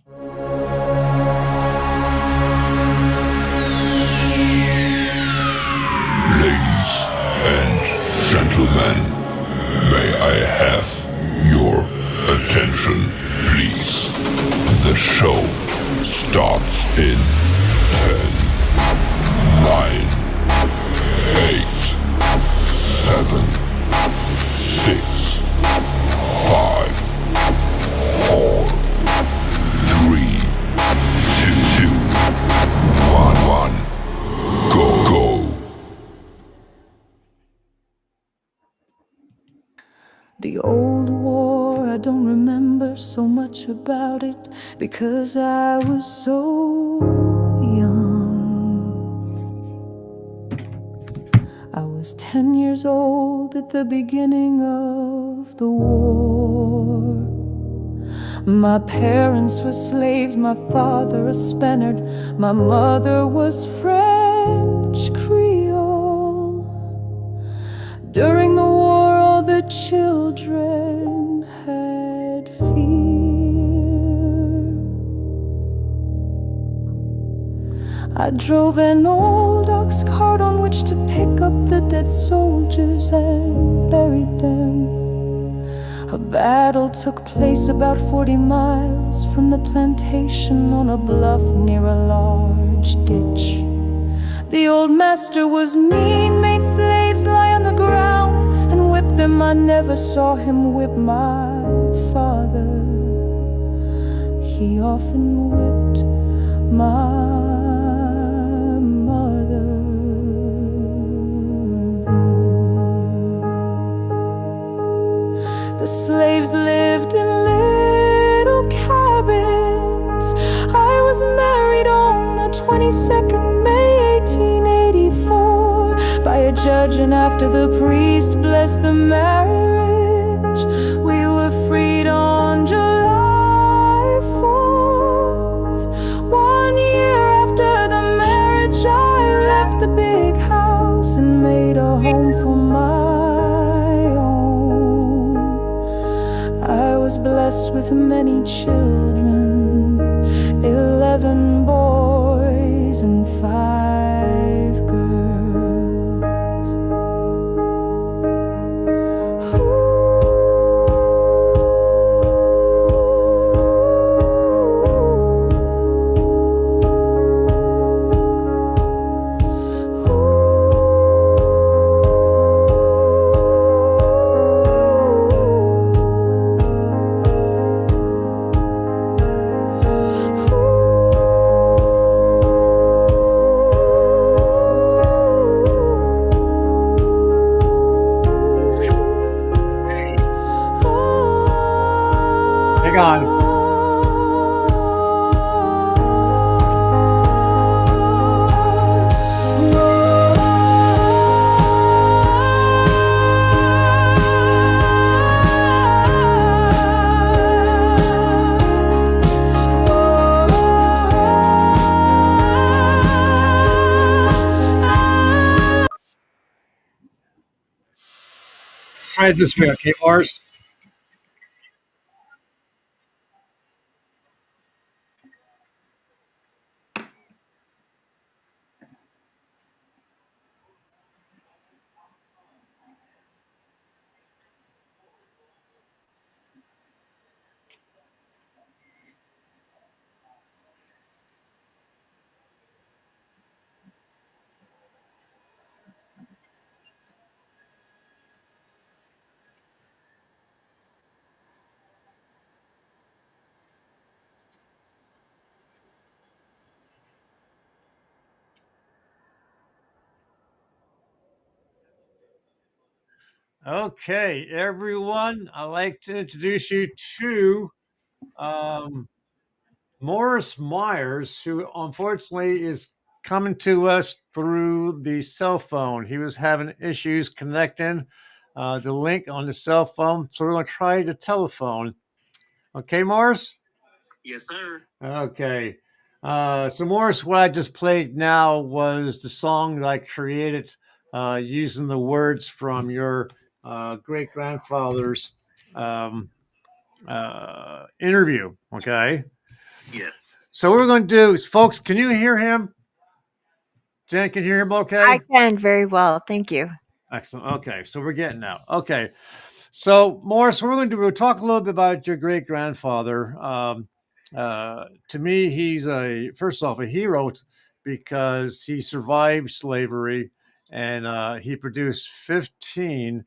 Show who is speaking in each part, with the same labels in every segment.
Speaker 1: Ladies and gentlemen, may I have your attention, please? The show starts in 10, 9, 8, 7, 6, 5, 4, 3, 2, 1. Go.
Speaker 2: The old war, I don't remember so much about it because I was so young. I was 10 years old at the beginning of the war. My parents were slaves, my father a Spaniard, my mother was French Creole. During the war, all the children had fear. I drove an old ox cart on which to pick up the dead soldiers and buried them. A battle took place about 40 miles from the plantation on a bluff near a large ditch. The old master was mean, made slaves lie on the ground and whipped them. I never saw him whip my father. He often whipped my mother. The slaves lived in little cabins. I was married on the 22nd May 1884 by a judge, and after the priest blessed the marriage, we were freed on July 4th. 1 year after the marriage, I left the big house and made a home for my own. I was blessed with many children, 11 boys and 5 girls.
Speaker 3: Hang on. Let's try it this way, okay, Morris? Okay, everyone, I'd like to introduce you to um, Morris Mires, who unfortunately is coming to us through the cell phone. He was having issues connecting the link on the cell phone, so we're going to try the telephone. Okay, Morris?
Speaker 4: Yes, sir.
Speaker 3: Okay. So Morris, what I just played now was the song that I created using the words from your great grandfather's interview. Okay.
Speaker 4: Yes.
Speaker 3: So what we're going to do is, folks, can you hear him? Jen, can you hear him okay?
Speaker 5: I can very well. Thank you.
Speaker 3: Excellent. Okay, so we're getting out. Okay, so Morris, we'll talk a little bit about your great grandfather. To me, he's first off a hero because he survived slavery and he produced 15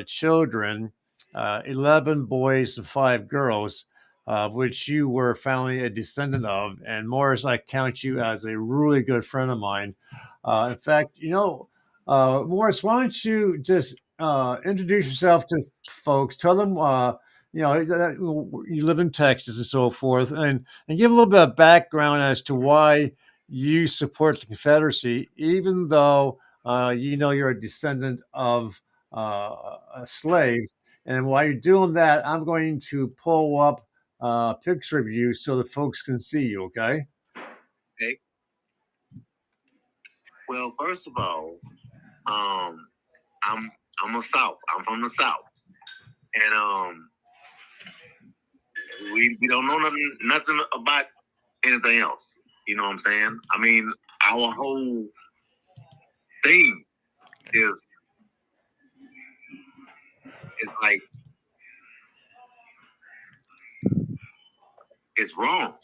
Speaker 3: children, 11 boys and 5 girls, which you were finally a descendant of. And Morris, I count you as a really good friend of mine. In fact, Morris, why don't you just introduce yourself to folks? Tell them, that you live in Texas and so forth, and give a little bit of background as to why you support the Confederacy, even though you're a descendant of a slave. And while you're doing that, I'm going to pull up a picture of you so the folks can see you. Okay.
Speaker 4: Okay. Well, first of all, I'm a South. I'm from the South, and we don't know nothing about anything else. You know what I'm saying? I mean, our whole thing is like it's wrong.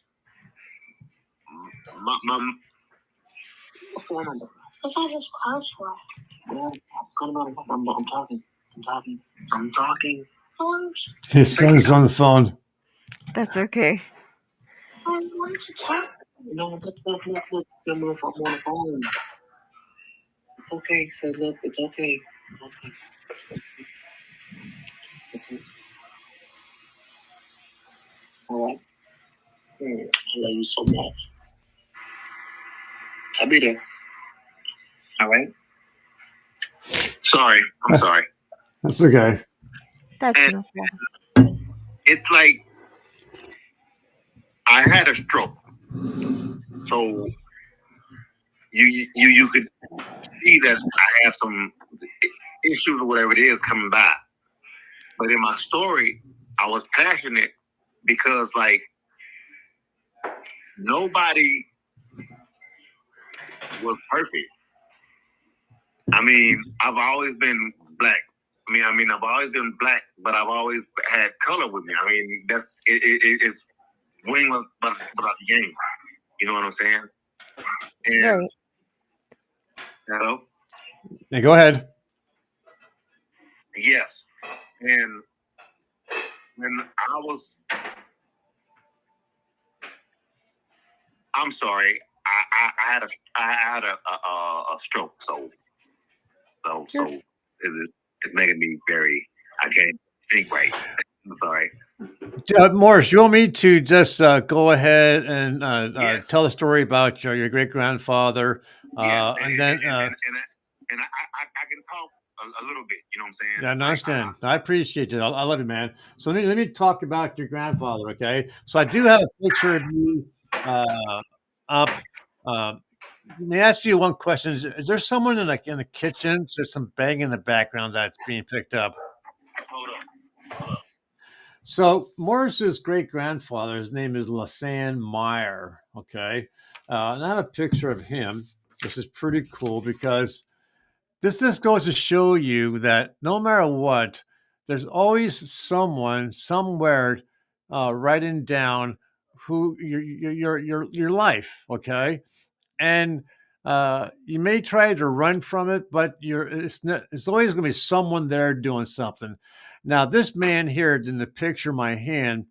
Speaker 4: What's going on? What's all this clothes for? Well, I'm talking.
Speaker 3: His son's on the phone.
Speaker 5: That's okay.
Speaker 4: I want to talk. No, look, I'm on the phone. It's okay. Say, look, it's okay. Okay. All right. I love you so much. I'll be there. All right. Sorry. I'm sorry.
Speaker 3: That's okay.
Speaker 5: That's
Speaker 4: And
Speaker 5: no problem.
Speaker 4: it's like I had a stroke, so you could see that I have some issues or whatever it is coming by. But in my story, I was passionate because like nobody was perfect. I mean, I've always been black. I've always been black, but I've always had color with me. I mean, it's wingless about the game. You know what I'm saying? And
Speaker 5: Right.
Speaker 4: hello?
Speaker 3: Yeah, go ahead.
Speaker 4: Yes. And when I'm sorry, I had a stroke, so it's making me very. I can't think right. I'm sorry.
Speaker 3: Morris, you want me to just go ahead and
Speaker 4: Yes.
Speaker 3: tell the story about your great grandfather?
Speaker 4: Yes,
Speaker 3: And then
Speaker 4: I can talk a little bit. You know what I'm saying?
Speaker 3: yeah, I understand. I appreciate it. I love you, man. So let me talk about your grandfather. Okay, so I do have a picture of you up. Let me ask you one question: Is there someone in the kitchen? There's some bang in the background that's being picked up.
Speaker 4: Hold up.
Speaker 3: So Morris's great grandfather, his name is Lasan Meyer. Okay, and I have a picture of him. This is pretty cool because this just goes to show you that no matter what, there's always someone somewhere writing down who your life. Okay, and you may try to run from it, but it's always going to be someone there doing something. Now, this man here in the picture in my hand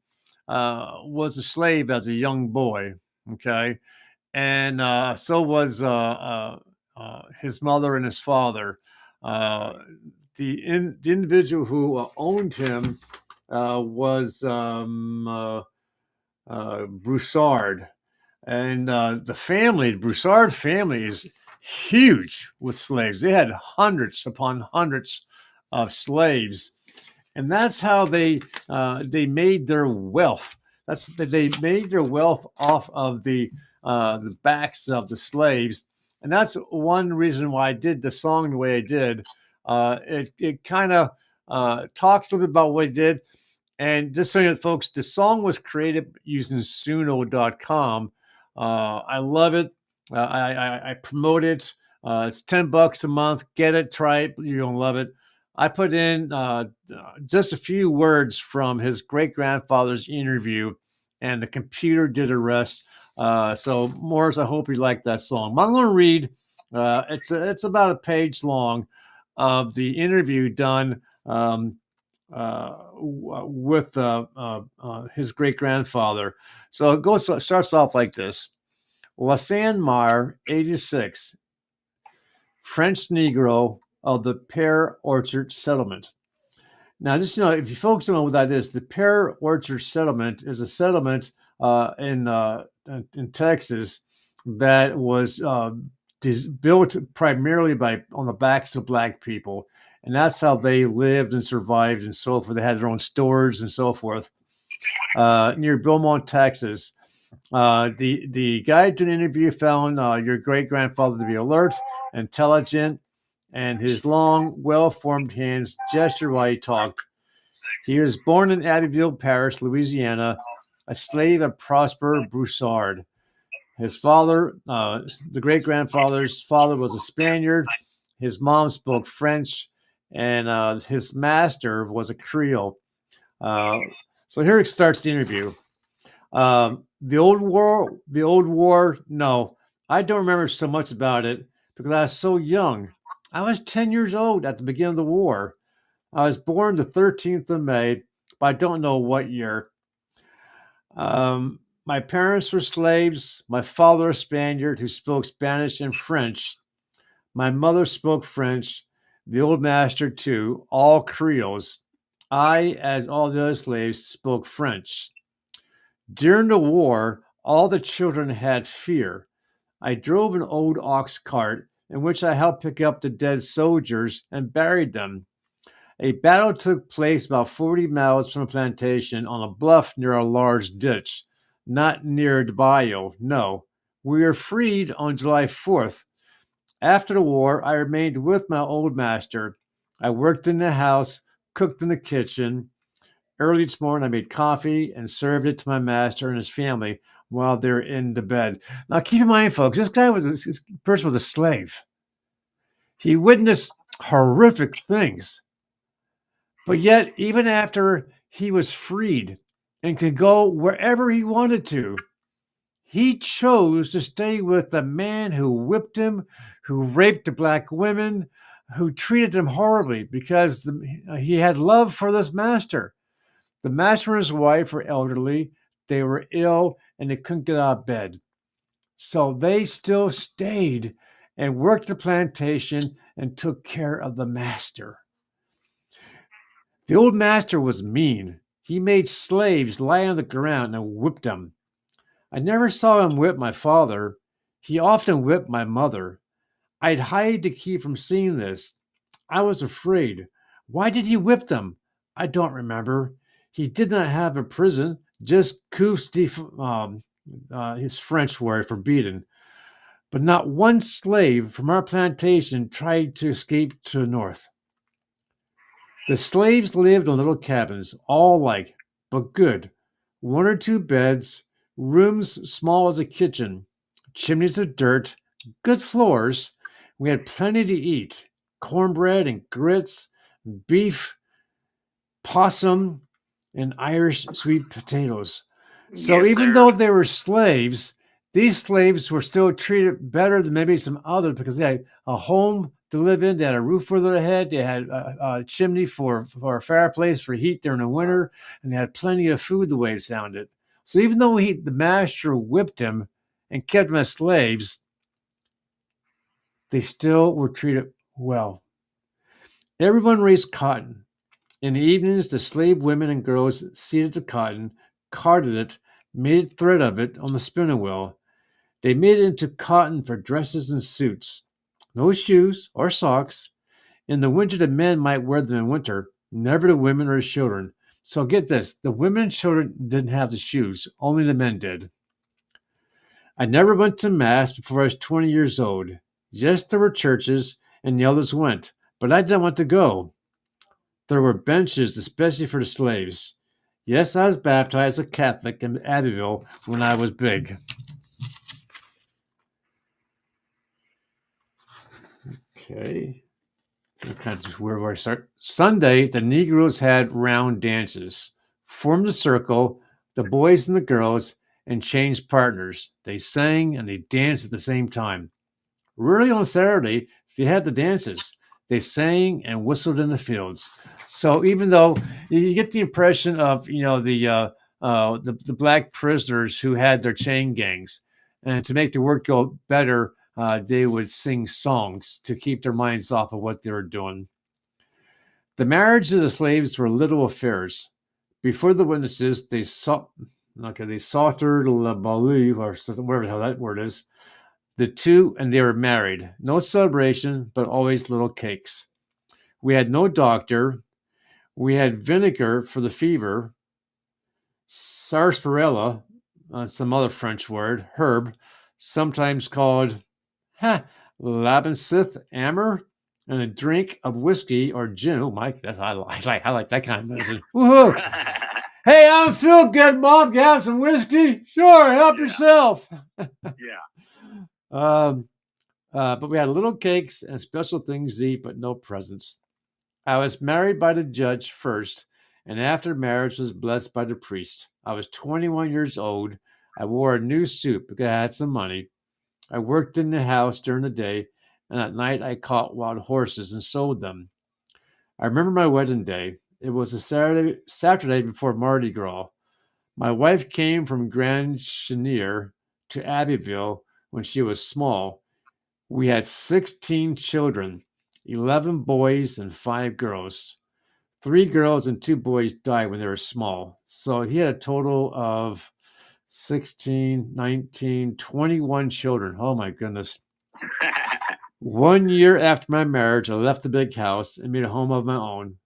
Speaker 3: was a slave as a young boy. Okay, and so was his mother and his father. Uh, the individual who owned him was Broussard, and the Broussard family is huge with slaves. They had hundreds upon hundreds of slaves, and that's how they made their wealth. They made their wealth off of the backs of the slaves, and that's one reason why I did the song the way I did. It kind of talks a little bit about what he did, And just so you know, folks, the song was created using Suno.com. I love it. I promote it. It's $10 a month. Get it, try it. You're gonna love it. I put in just a few words from his great grandfather's interview, and the computer did the rest. So, Morris, I hope you like that song. But I'm going to read. It's about a page long of the interview done with his great grandfather. So it starts off like this: Lassane Meyer, 86, French Negro of the Pear Orchard Settlement. Now, just if you folks don't know what that is, the Pear Orchard Settlement is a settlement in Texas that was built primarily on the backs of black people, and that's how they lived and survived and so forth. They had their own stores and so forth near Beaumont, Texas. The guy doing the interview found your great grandfather to be alert, intelligent, and his long, well-formed hands gestured while he talked. He was born in Abbeville Parish, Louisiana, a slave of Prosper Broussard. His father, the great-grandfather's father, was a Spaniard. His mom spoke French, and his master was a Creole. So here it starts the interview. The old war, no, I don't remember so much about it because I was so young. I was 10 years old at the beginning of the war. I was born the 13th of May, but I don't know what year. My parents were slaves. My father a Spaniard who spoke Spanish and French. My mother spoke French. The old master too, all Creoles. I, as all the other slaves, spoke French. During the war, all the children had fear. I drove an old ox cart in which I helped pick up the dead soldiers and buried them. A battle took place about 40 miles from the plantation on a bluff near a large ditch, not near the bayou, no. We were freed on July 4th. After the war, I remained with my old master. I worked in the house, cooked in the kitchen. Early each morning, I made coffee and served it to my master and his family while they're in the bed. Now, keep in mind, folks, this person was a slave. He witnessed horrific things. But yet, even after he was freed and could go wherever he wanted to, he chose to stay with the man who whipped him, who raped the black women, who treated them horribly because he had love for this master. The master and his wife were elderly, they were ill, and they couldn't get out of bed. So they still stayed and worked the plantation and took care of the master. The old master was mean. He made slaves lie on the ground and whipped them. I never saw him whip my father. He often whipped my mother. I'd hide to keep from seeing this. I was afraid. Why did he whip them? I don't remember. He did not have a prison, just coups his French word for beaten. But not one slave from our plantation tried to escape to the north. The slaves lived in little cabins, all alike, but good. 1 or 2 beds, rooms small as a kitchen, chimneys of dirt, good floors. We had plenty to eat, cornbread and grits, beef, possum, and Irish sweet potatoes. So
Speaker 4: Yes,
Speaker 3: even
Speaker 4: sir.
Speaker 3: though they were slaves, these slaves were still treated better than maybe some others because they had a home to live in, they had a roof over their head, they had a chimney for a fireplace for heat during the winter, and they had plenty of food the way it sounded. So even though the master whipped him and kept them as slaves, they still were treated well. Everyone raised cotton. In the evenings, the slave women and girls seeded the cotton, carded it, made thread of it on the spinning wheel. They made it into cotton for dresses and suits. No shoes or socks. In the winter, the men might wear them in winter, never the women or the children. So get this, the women and children didn't have the shoes, only the men did. I never went to Mass before I was 20 years old. Yes, there were churches, and the others went, but I didn't want to go. There were benches, especially for the slaves. Yes, I was baptized a Catholic in Abbeville when I was big. Okay. Kind of where do I start? Sunday, the Negroes had round dances, formed a circle, the boys and the girls, and changed partners. They sang and they danced at the same time. Really, on Saturday, they had the dances. They sang and whistled in the fields. So even though you get the impression of the black prisoners who had their chain gangs, and to make the work go better, they would sing songs to keep their minds off of what they were doing. The marriages of the slaves were little affairs. Before the witnesses, they sautered la balu, or whatever the hell that word is, the two, and they were married. No celebration, but always little cakes. We had no doctor. We had vinegar for the fever, sarsaparilla, some other French word, herb, sometimes called labencyth amber, and a drink of whiskey or gin. Oh, Mike, I like that kind of medicine. Woohoo! Hey, I don't feel good, Mom. Can you have some whiskey? Sure, help yourself.
Speaker 4: Yeah.
Speaker 3: But we had little cakes and special things to eat, but no presents. I was married by the judge first, and after marriage was blessed by the priest. I was 21 years old. I wore a new suit because I had some money. I worked in the house during the day, and at night I caught wild horses and sold them. I remember my wedding day. It was a Saturday before Mardi Gras. My wife came from Grand Chenier to Abbeville when she was small. We had 16 children, 11 boys and 5 girls. 3 girls and 2 boys died when they were small. So he had a total of 16, 19, 21 children. Oh my goodness. 1 year after my marriage, I left the big house and made a home of my own.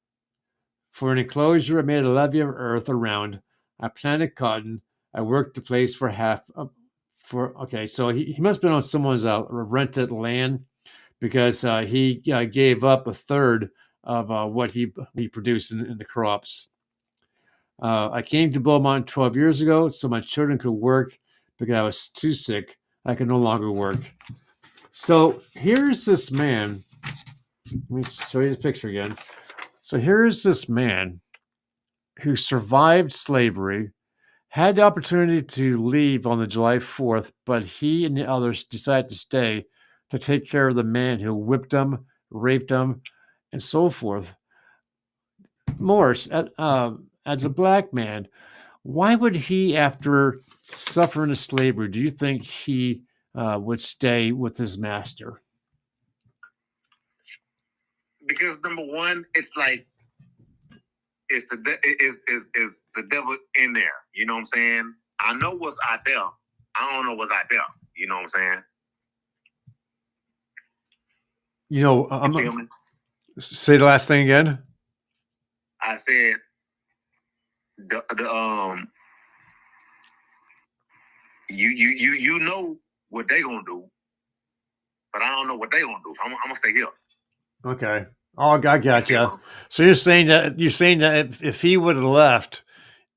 Speaker 3: For an enclosure, I made a levee of earth around. I planted cotton. I worked the place for so he must have been on someone's rented land because he gave up a third of what he produced in the crops. I came to Beaumont 12 years ago so my children could work because I was too sick. I could no longer work. So here's this man. Let me show you the picture again. So here's this man who survived slavery, had the opportunity to leave on the July 4th, but he and the others decided to stay to take care of the man who whipped them, raped them, and so forth. Morris, as a black man, why would he, after suffering the slavery, do you think he would stay with his master?
Speaker 4: Because number one, it's like is the devil in there. You know what I'm saying? I know what's out there. I don't know what's out there. You know what I'm saying?
Speaker 3: You know, say the last thing again.
Speaker 4: I said you know what they gonna do, but I don't know what they gonna do. I'm gonna stay here.
Speaker 3: Okay. Oh, I got you. So you're saying that if he would have left,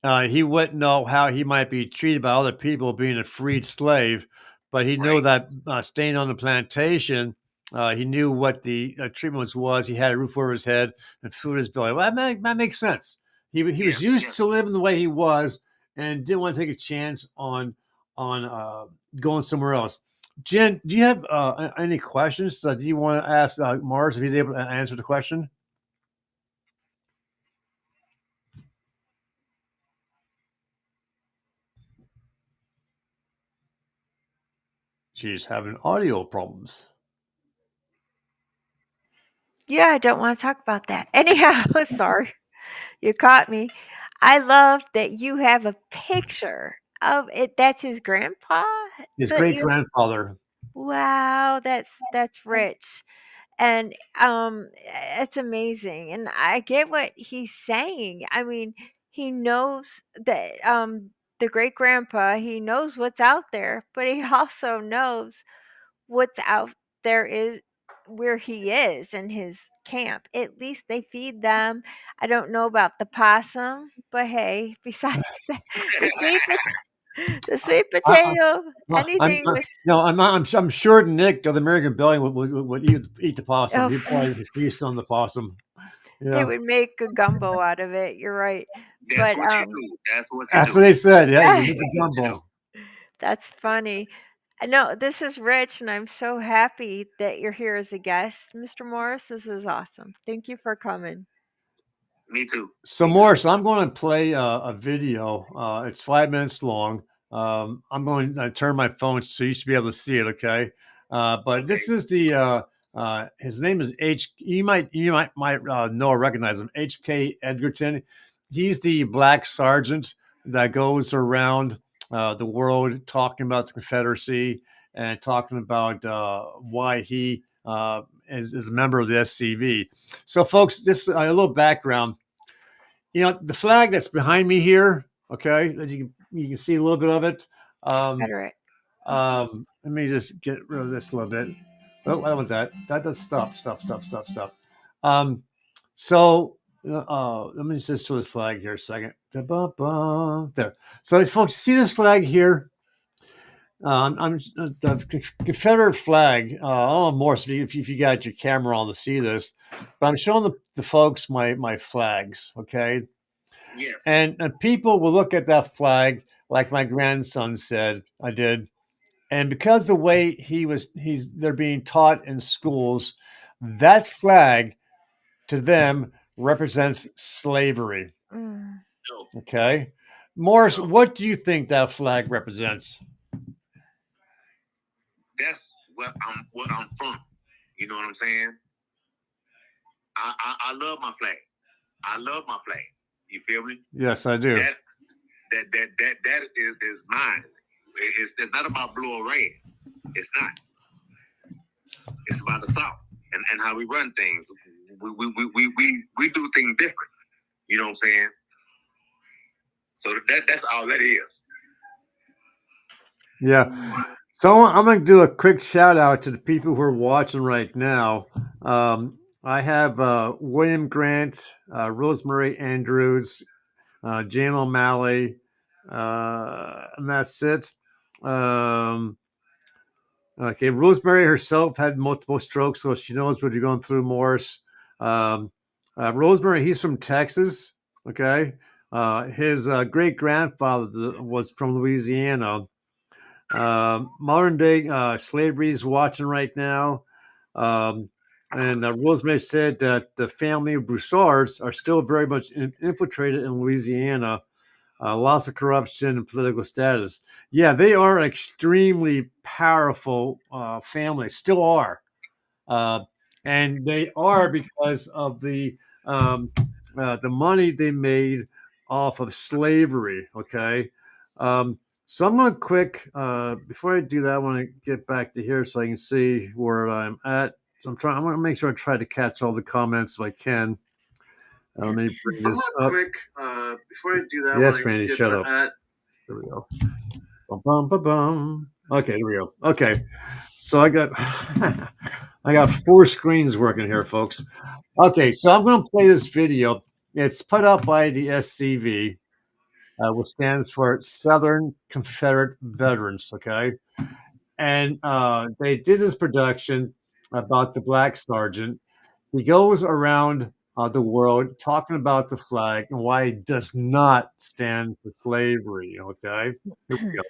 Speaker 3: he wouldn't know how he might be treated by other people being a freed slave, but he knew that staying on the plantation, he knew what the treatment was. He had a roof over his head and food in his belly. Well, that makes sense. He was used to living the way he was and didn't want to take a chance on going somewhere else. Jen, do you have any questions? Do you want to ask Mars if he's able to answer the question? She's having audio problems.
Speaker 5: Yeah, I don't want to talk about that. Anyhow, sorry. You caught me. I love that you have a picture of it. That's his grandpa?
Speaker 3: His great grandfather.
Speaker 5: Wow, that's rich. And it's amazing. And I get what he's saying. I mean, he knows that the great grandpa, he knows what's out there, but he also knows what's out there where he is in his camp. At least they feed them. I don't know about the possum, but hey, besides that, the sweet the sweet
Speaker 3: I,
Speaker 5: potato,
Speaker 3: I'm
Speaker 5: anything was
Speaker 3: no, I'm not, I'm sure Nick of the American Belly would eat the possum.
Speaker 5: oh,
Speaker 3: He'd probably feast on the possum.
Speaker 5: they
Speaker 3: Yeah,
Speaker 5: would make a gumbo out of it. You're right.
Speaker 4: That's
Speaker 5: But
Speaker 4: what you do. That's what you
Speaker 3: that's
Speaker 4: do.
Speaker 3: what they said. Yeah, you
Speaker 5: yeah,
Speaker 3: eat the
Speaker 4: That's what you do.
Speaker 3: gumbo.
Speaker 5: that's funny. No, this is Rich, and I'm so happy that you're here as a guest, Mr. Morris. This is awesome. Thank you for coming.
Speaker 4: Me too.
Speaker 3: So,
Speaker 4: Me too.
Speaker 3: Morris, I'm going to play a video. It's 5 minutes long. I'm going to turn my phone so you should be able to see it. Okay. But
Speaker 4: Okay.
Speaker 3: this is his name is H. You might know or recognize him. H.K. Edgerton. He's the black sergeant that goes around the world talking about the Confederacy and talking about why he is a member of the SCV. So, folks, just a little background. The flag that's behind me here, okay, as you can see a little bit of it. Um,
Speaker 5: Better.
Speaker 3: let me just get rid of this a little bit. Oh, I don't want that. That does stop. So let me just show this flag here a second. Da-ba-ba. There. So, folks, see this flag here? I'm the Confederate flag. I don't know, Morris, if you got your camera on to see this, but I'm showing the folks my flags. Okay,
Speaker 4: Yes.
Speaker 3: and people will look at that flag like my grandson said I did. And because the way they're being taught in schools, that flag to them represents slavery.
Speaker 5: Mm.
Speaker 4: No.
Speaker 3: Okay. Morris,
Speaker 4: No.
Speaker 3: what do you think that flag represents?
Speaker 4: That's what I'm from. You know what I'm saying? I love my flag. I love my flag. You feel me?
Speaker 3: Yes, I do.
Speaker 4: That is mine. It's not about blue or red. It's not. It's about the South and how we run things. We do things different. You know what I'm saying? So that's all that is.
Speaker 3: Yeah. So I'm going to do a quick shout out to the people who are watching right now. I have William Grant, Rosemary Andrews, Jan O'Malley, and that's it. Okay, Rosemary herself had multiple strokes, so she knows what you're going through, Morris. Rosemary, he's from Texas. Okay, his great grandfather was from Louisiana. Modern day slavery is watching right now. And Rosemary said that the family of Broussards are still very much infiltrated in Louisiana. Lots of corruption and political status. Yeah, they are extremely powerful family, still are. Uh, and they are because of the money they made off of slavery. Okay, so I'm going to before I do that. I want to get back to here so I can see where I'm at. So I'm going to make sure I try to catch all the comments if I can. Let me bring this up. Before I do that, yes, Randy, shut up. There we go. Bum, bum, bum, bum. Okay, there we go. Okay, so I got I got 4 screens working here, folks. Okay, so I'm going to play this video. It's put out by the SCV, which stands for Southern Confederate Veterans. Okay, and they did this production about the black sergeant. He goes around the world talking about the flag and why it does not stand for slavery. Okay, here we go.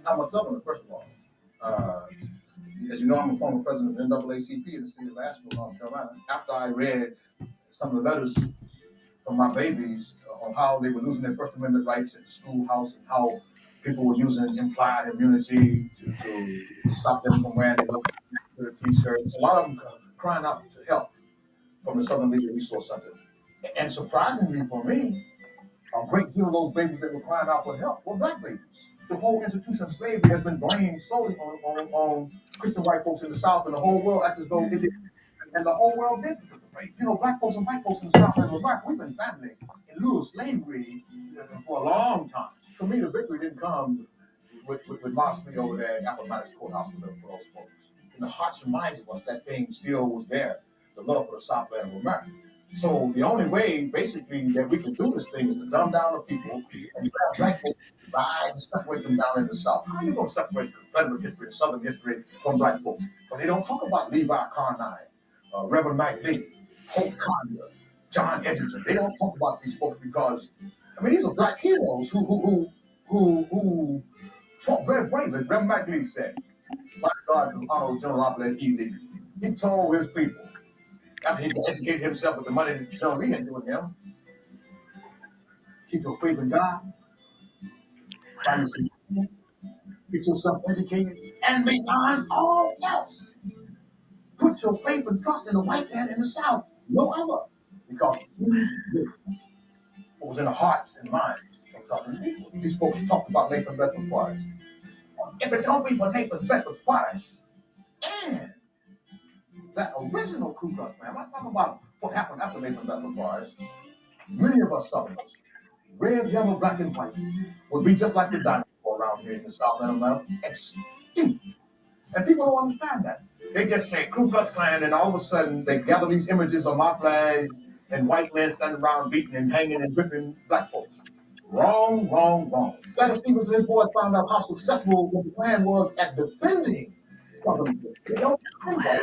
Speaker 3: I'm a Southerner, first of all. As you know, I'm a former president of NAACP in the city of Asheville, North Carolina. After I read some of the letters from my babies on how they were losing their First Amendment rights in the schoolhouse and how people were using implied immunity to stop them from wearing their T-shirts, a lot of them crying out to help from the Southern Legal Resource Center. And surprisingly for me, a great deal of those babies that were crying out for help were black babies.
Speaker 6: the whole institution of slavery has been blamed solely on Christian white folks in the South, and the whole world acts as though it did, and the whole world did participate. You know, black folks and white folks in the South and America, we've been family in lieu of slavery for a long time. For me, the victory didn't come with Mosley over there at Appomattox Courthouse for those folks. In the hearts and minds of us, that thing still was there, the love for the Southland of America. So the only way, basically, that we can do this thing is to dumb down the people and grab black folks and separate them down in the South. How are you going to separate Confederate history and Southern history from black folks? But they don't talk about Levi Carnine, Reverend McLean, Hope Collier, John Edgerton. They don't talk about these folks because, I mean, these are black heroes who fought very bravely. Reverend McLean said, "My God, to Honorable General Robert E. Lee, he told his people, after he educated himself with the money that General Lee had given him, keep your faith in God, find yourself, get yourself educated, and beyond all else, put your faith and trust in the white man in the South, no other, because he knew what was in the hearts and minds of Southern people." These folks talked about Nathan Bedford Forrest. If it don't be for Nathan Bedford Forrest and that original Ku Klux Klan, I'm not talking about what happened after Nathan Bedford Forrest. Many of us Southerners, red, yellow, black, and white, would be just like the dinosaur around here in the South of America, extinct. And people don't understand that. They just say Ku Klux Klan, and all of a sudden they gather these images of my flag and white men standing around beating and hanging and whipping black folks. Wrong, wrong, wrong. Gladys Stevens and his boys found out how successful the Klan was at defending Southern people. They don't think right.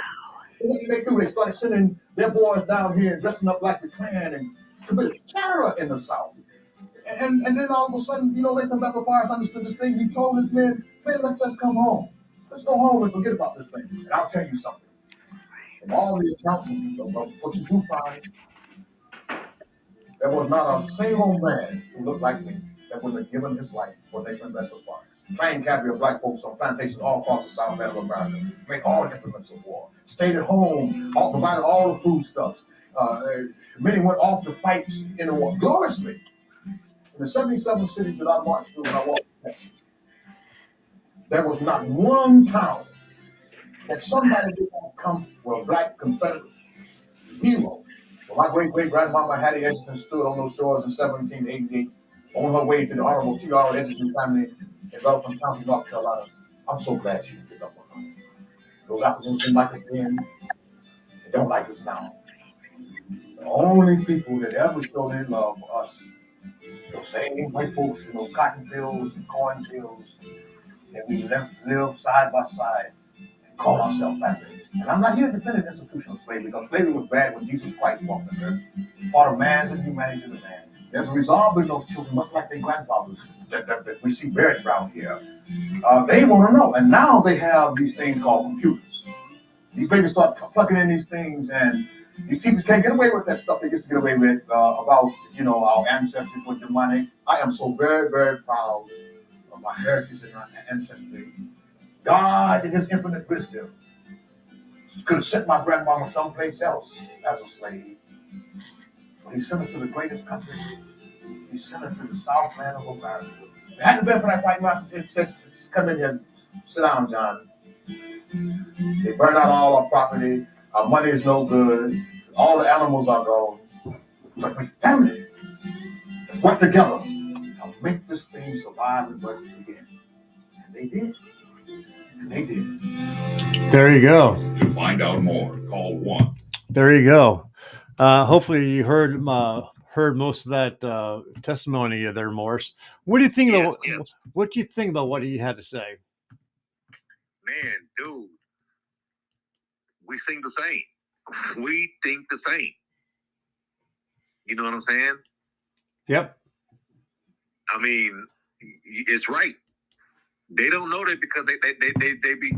Speaker 6: What did they do? They started sending their boys down here and dressing up like the Klan and committed terror in the South. And then all of a sudden, you know, Nathan Bedford Forrest understood this thing. He told his men, let's just come home. Let's go home and forget about this thing. And I'll tell you something. From all the accounts of what you do find, there was not a single man who looked like me that would have given his life for Nathan Bedford Forrest. Trained cavalry of black folks on plantations all across the South End of America, make all the implements of war, stayed at home, provided all the foodstuffs. Many went off to fight in the war gloriously. In the 77 cities that I marched through when I walked in Texas, there was not one town that somebody did not come with a black Confederate hero. Well, my great-great-grandmama Hattie Edgerton stood on those shores in 1788 on her way to the Honorable T.R. Edgerton family in Rutherford County, North Carolina. I'm so glad she picked up on her. Those Africans didn't like us then. They don't like us now. The only people that ever showed their love for us, those same white folks in those cotton fields and cornfields, that we live side by side and call ourselves family. And I'm not here defending institutional slavery because slavery was bad when Jesus Christ walked the earth. It's part of man's inhumanity to the man. There's a resolve in those children, much like their grandfathers that we see buried around here. They want to know. And now they have these things called computers. These babies start plugging in these things, and these teachers can't get away with that stuff they used to get away with about, you know, our ancestors with demonic. I am so very, very proud of my heritage and my ancestry. God, in his infinite wisdom, could have sent my grandmama someplace else as a slave. But he sent her to the greatest country. He sent her to the Southland of America. If it hadn't been for that white man, he said, just come in here and sit down, John. They burned out all our property. Our money is no good. All the animals are gone. But we family. Let's work together. I'll make this thing survive and work again. And they did. And they did.
Speaker 3: There you go.
Speaker 1: To find out more, call 1.
Speaker 3: There you go. Hopefully you heard most of that testimony there, Morris. What do you think about what do you think about what he had to say?
Speaker 4: Man, dude, we think the same. We think the same. You know what I'm saying?
Speaker 3: Yep.
Speaker 4: I mean, it's right. They don't know that because they be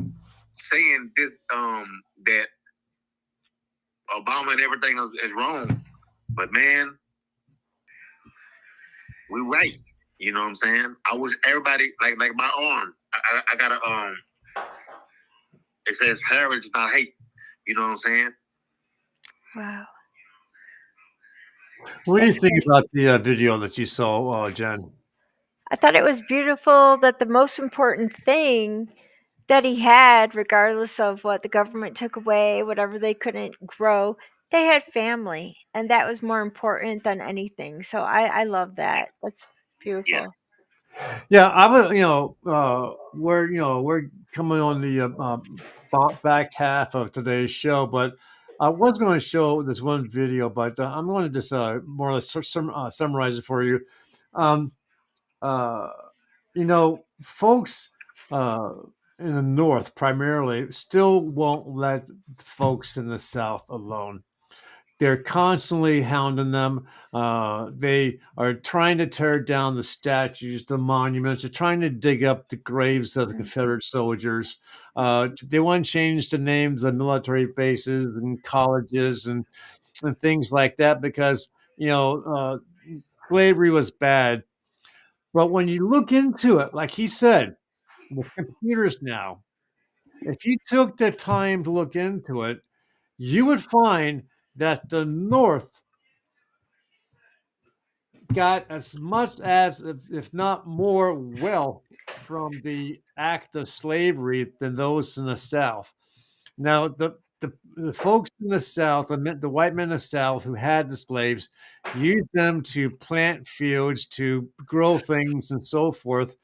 Speaker 4: saying this that Obama and everything is wrong. But man, we right. You know what I'm saying? I wish everybody like my arm. I got a it says heritage, not hate. You know what I'm saying?
Speaker 5: Wow.
Speaker 3: What do you think about the video that you saw, Jen?
Speaker 5: I thought it was beautiful that the most important thing that he had, regardless of what the government took away, whatever they couldn't grow, they had family, and that was more important than anything. So I love that. That's
Speaker 4: Yes.
Speaker 5: beautiful.
Speaker 3: Yeah, I would, we're coming on the back half of today's show, but I was going to show this one video, but I'm going to just more or less summarize it for you. Um, uh, folks uh, in the North primarily still won't let the folks in the South alone. They're constantly hounding them. They are trying to tear down the statues, the monuments. They're trying to dig up the graves of the Confederate soldiers. They want to change the names of military bases and colleges and things like that because, slavery was bad. But when you look into it, like he said, with computers now, if you took the time to look into it, you would find that the North got as much as, if not more, wealth from the act of slavery than those in the South. Now, the folks in the South, the white men in the South who had the slaves, used them to plant fields, to grow things, and so forth,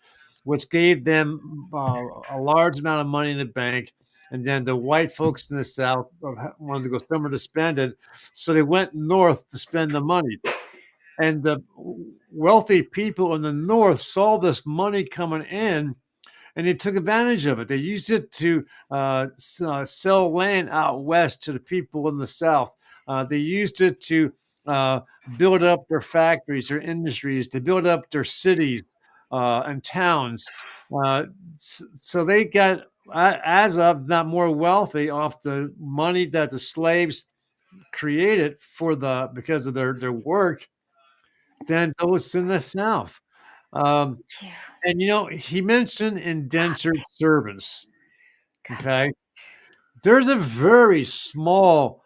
Speaker 3: which gave them a large amount of money in the bank. And then the white folks in the South wanted to go somewhere to spend it, so they went north to spend the money. And the wealthy people in the North saw this money coming in and they took advantage of it. They used it to sell land out west to the people in the South. They used it to uh, build up their factories, their industries, to build up their cities and towns. Uh, so they got, as of not more wealthy, off the money that the slaves created because of their work than those in the South. Um,
Speaker 5: Yeah.
Speaker 3: and he mentioned indentured servants. Okay, there's a very small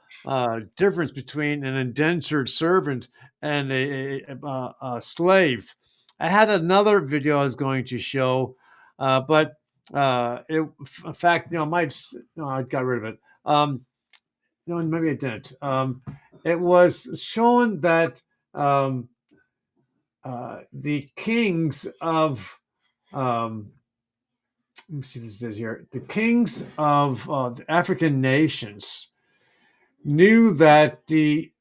Speaker 3: difference between an indentured servant and a slave. I had another video I was going to show, but in fact, I got rid of it. Maybe I didn't. It was showing that. The kings of let me see what this says here. The kings of the African nations knew that the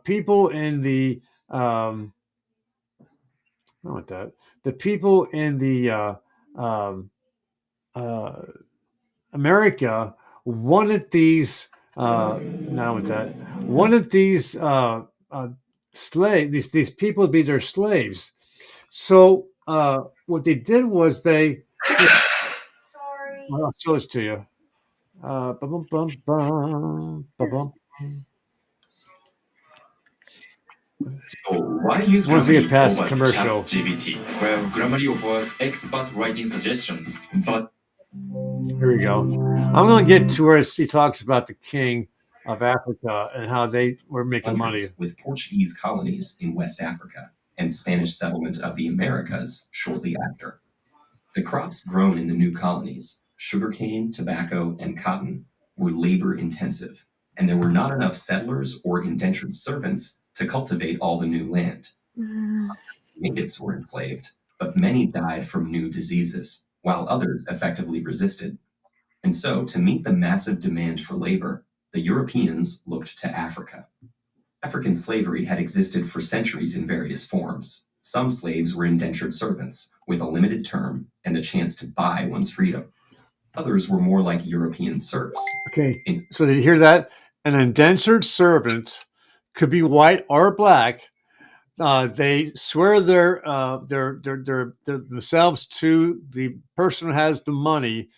Speaker 3: people in the not want that the people in the um, uh, America wanted these now with that wanted these these people to be their slaves. So what they did was
Speaker 5: Sorry.
Speaker 3: I'll show this to you. Bum, bum, bum, bum, bum.
Speaker 1: So why use
Speaker 3: Once we
Speaker 1: Grammarly
Speaker 3: get past the
Speaker 1: over
Speaker 3: commercial,
Speaker 1: ChatGPT? Well, Grammarly offers expert writing suggestions, but
Speaker 3: here we go. I'm going to get to where he talks about the king of Africa and how they were making money.
Speaker 7: With Portuguese colonies in West Africa and Spanish settlement of the Americas shortly after. The crops grown in the new colonies, sugarcane, tobacco, and cotton, were labor intensive, and there were not enough settlers or indentured servants to cultivate all the new land. Natives were enslaved, but many died from new diseases, while others effectively resisted. And so, to meet the massive demand for labor, the Europeans looked to Africa. African slavery had existed for centuries in various forms. Some slaves were indentured servants, with a limited term and the chance to buy one's freedom. Others were more like European serfs.
Speaker 3: Okay, so did you hear that? An indentured servant could be white or black. They swear themselves to the person who has the money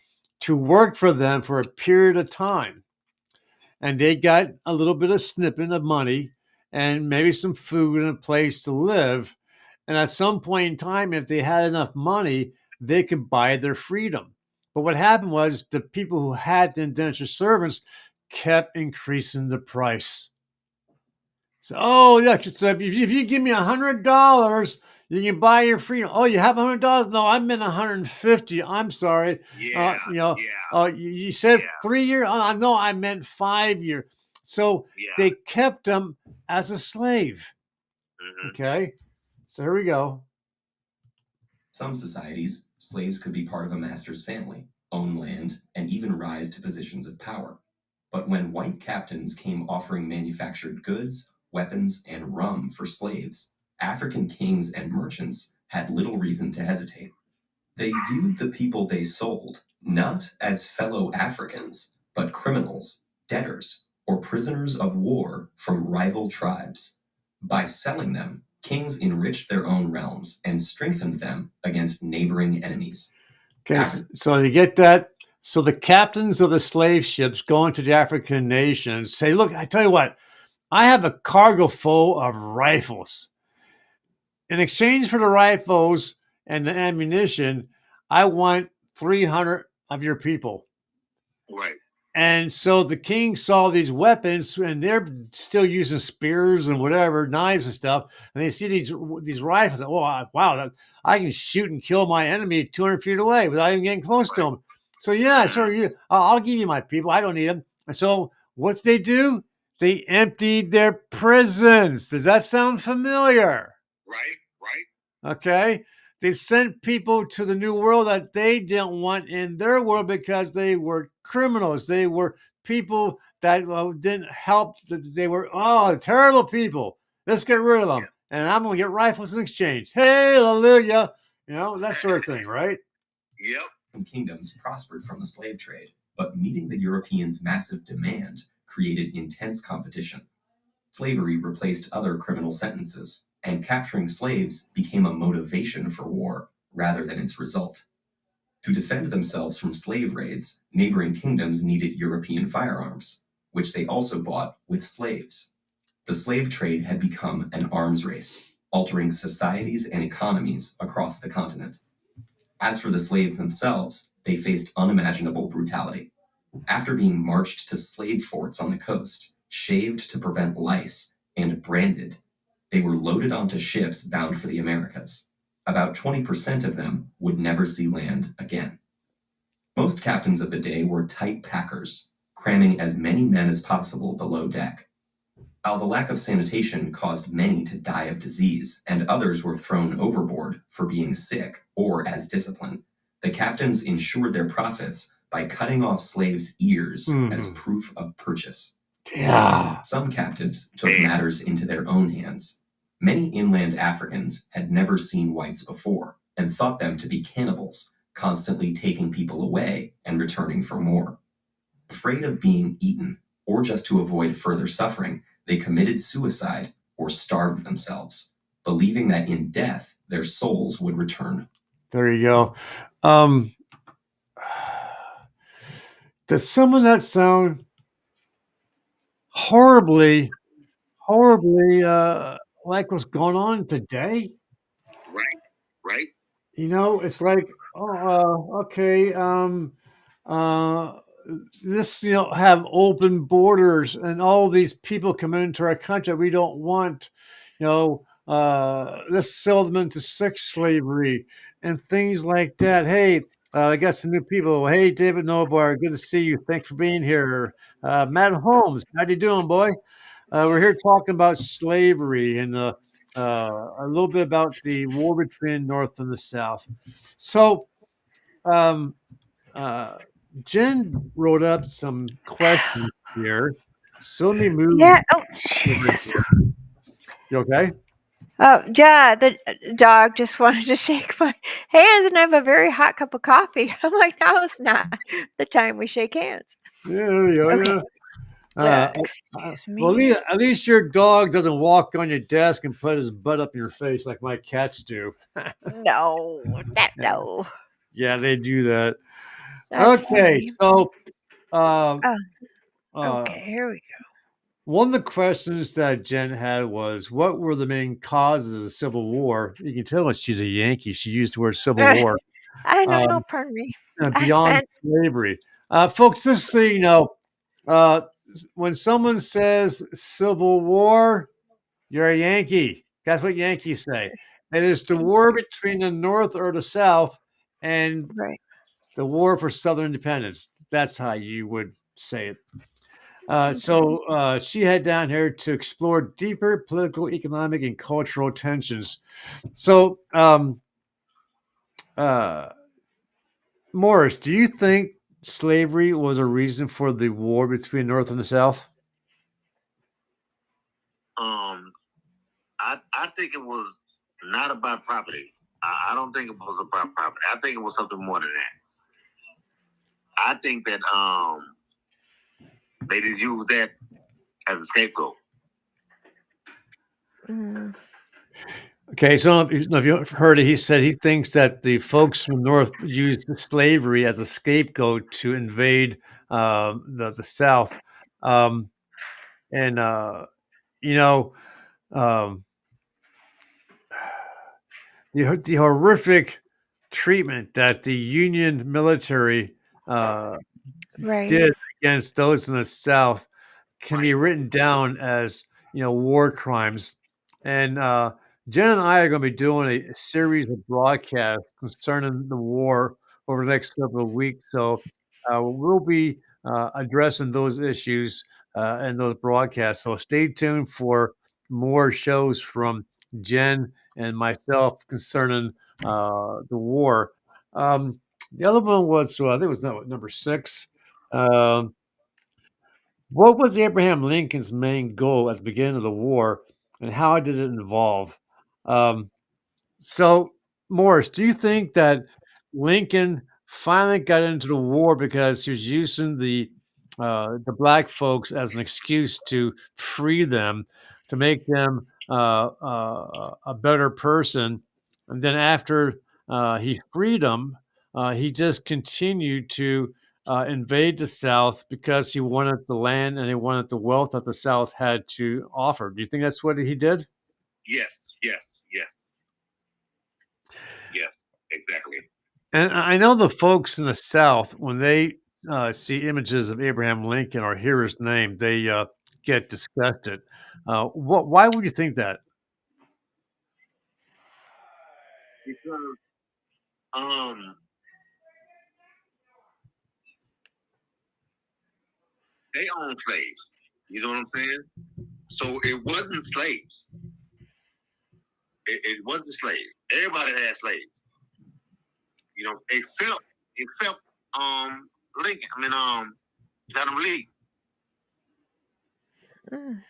Speaker 3: to work for them for a period of time. And they got a little bit of snipping of money and maybe some food and a place to live. And at some point in time, if they had enough money, they could buy their freedom. But what happened was the people who had the indentured servants kept increasing the price. So, yeah, so if you give me $100, You can buy your freedom. Oh, you have $100? No, I meant 150. I'm sorry.
Speaker 4: Yeah,
Speaker 3: You said
Speaker 4: Yeah.
Speaker 3: 3 years. No, I meant 5 years. So
Speaker 4: yeah.
Speaker 3: they kept him as a slave.
Speaker 4: Mhm.
Speaker 3: Okay. So here we go.
Speaker 7: Some societies, slaves could be part of a master's family, own land, and even rise to positions of power. But when white captains came offering manufactured goods, weapons, and rum for slaves, African kings and merchants had little reason to hesitate. They viewed the people they sold not as fellow Africans, but criminals, debtors, or prisoners of war from rival tribes. By selling them, kings enriched their own realms and strengthened them against neighboring enemies.
Speaker 3: Okay, so you get that. So the captains of the slave ships going to the African nations say, look, I tell you what, I have a cargo full of rifles. In exchange for the rifles and the ammunition, I want 300 of your people.
Speaker 4: Right.
Speaker 3: And so the king saw these weapons, and they're still using spears and whatever, knives and stuff. And they see these rifles. And, oh, wow, I can shoot and kill my enemy 200 feet away without even getting close to them. So yeah, sure, I'll give you my people. I don't need them. And so what they do? They emptied their prisons. Does that sound familiar?
Speaker 4: Right.
Speaker 3: Okay. They sent people to the new world that they didn't want in their world because they were criminals. They were people that didn't help. They were, terrible people. Let's get rid of them. And I'm going to get rifles in exchange. Hey, hallelujah. That sort of thing, right?
Speaker 4: Yep.
Speaker 7: Kingdoms prospered from the slave trade, but meeting the Europeans' massive demand created intense competition. Slavery replaced other criminal sentences, and capturing slaves became a motivation for war rather than its result. To defend themselves from slave raids, neighboring kingdoms needed European firearms, which they also bought with slaves. The slave trade had become an arms race, altering societies and economies across the continent. As for the slaves themselves, they faced unimaginable brutality. After being marched to slave forts on the coast, shaved to prevent lice, and branded, they were loaded onto ships bound for the Americas. About 20% of them would never see land again. Most captains of the day were tight packers, cramming as many men as possible below deck. While the lack of sanitation caused many to die of disease, and others were thrown overboard for being sick or as discipline, the captains ensured their profits by cutting off slaves' ears as proof of purchase.
Speaker 3: Yeah.
Speaker 7: Some captives took matters into their own hands. Many inland Africans had never seen whites before and thought them to be cannibals, constantly taking people away and returning for more. Afraid of being eaten, or just to avoid further suffering, they committed suicide or starved themselves, believing that in death their souls would return.
Speaker 3: There you go. Does some of that sound horribly like what's going on today?
Speaker 4: Right.
Speaker 3: It's like, okay, this, have open borders and all these people coming into our country we don't want, let's sell them into sex slavery and things like that. Hey, I got some new people. Hey, David Nobar, good to see you. Thanks for being here. Matt Holmes, how you doing, boy? We're here talking about slavery and a little bit about the war between North and the South. So, Jen wrote up some questions here. So let me move.
Speaker 5: Yeah. Oh, Jesus.
Speaker 3: You okay?
Speaker 5: Oh, yeah. The dog just wanted to shake my hands, and I have a very hot cup of coffee. I'm like, now is not the time we shake hands.
Speaker 3: Yeah, there you go.
Speaker 5: Okay.
Speaker 3: Yeah.
Speaker 5: Excuse
Speaker 3: Well,
Speaker 5: me.
Speaker 3: at least your dog doesn't walk on your desk and put his butt up in your face like my cats do.
Speaker 5: No, no.
Speaker 3: Yeah, they do that.
Speaker 5: That's
Speaker 3: Okay,
Speaker 5: funny.
Speaker 3: so
Speaker 5: Okay, here we go.
Speaker 3: one of the questions that Jen had was, what were the main causes of the Civil War? You can tell that she's a Yankee. She used the word Civil War.
Speaker 5: I know, pardon me.
Speaker 3: Beyond slavery. Folks, just so you know, when someone says Civil War, you're a Yankee. That's what Yankees say. It is the war between the North or the South and
Speaker 5: Right.
Speaker 3: the war for Southern independence. That's how you would say it. So she head down here to explore deeper political, economic, and cultural tensions. So, uh, Morris, do you think slavery was a reason for the war between North and the South?
Speaker 4: I think it was not about property. I don't think it was about property. I think it was something more than that. I think that they just used that as a scapegoat.
Speaker 5: Mm.
Speaker 3: Okay, so if you've heard it, he said he thinks that the folks from the North used slavery as a scapegoat to invade the South, um, and you know um, the horrific treatment that the Union military uh,
Speaker 5: Right.
Speaker 3: did against those in the South can be written down as war crimes. And Jen and I are going to be doing a series of broadcasts concerning the war over the next couple of weeks. So we'll be addressing those issues and those broadcasts. So stay tuned for more shows from Jen and myself concerning the war. Um, the other one was, I think it was number 6. Um, what was Abraham Lincoln's main goal at the beginning of the war, and how did it evolve? Um, so, Morris, do you think that Lincoln finally got into the war because he was using the black folks as an excuse to free them, to make them a better person, and then after he freed them, he just continued to invade the South because he wanted the land and he wanted the wealth that the South had to offer. Do you think that's what he did?
Speaker 4: Yes, yes, yes, yes, exactly.
Speaker 3: And I know the folks in the South, when they see images of Abraham Lincoln or hear his name, they get disgusted. Why would you think that?
Speaker 4: Because um, they own slaves. You know what I'm saying? So it wasn't slaves. It wasn't slaves. Everybody had slaves. Except Lincoln. I mean John Lee.
Speaker 5: Mm.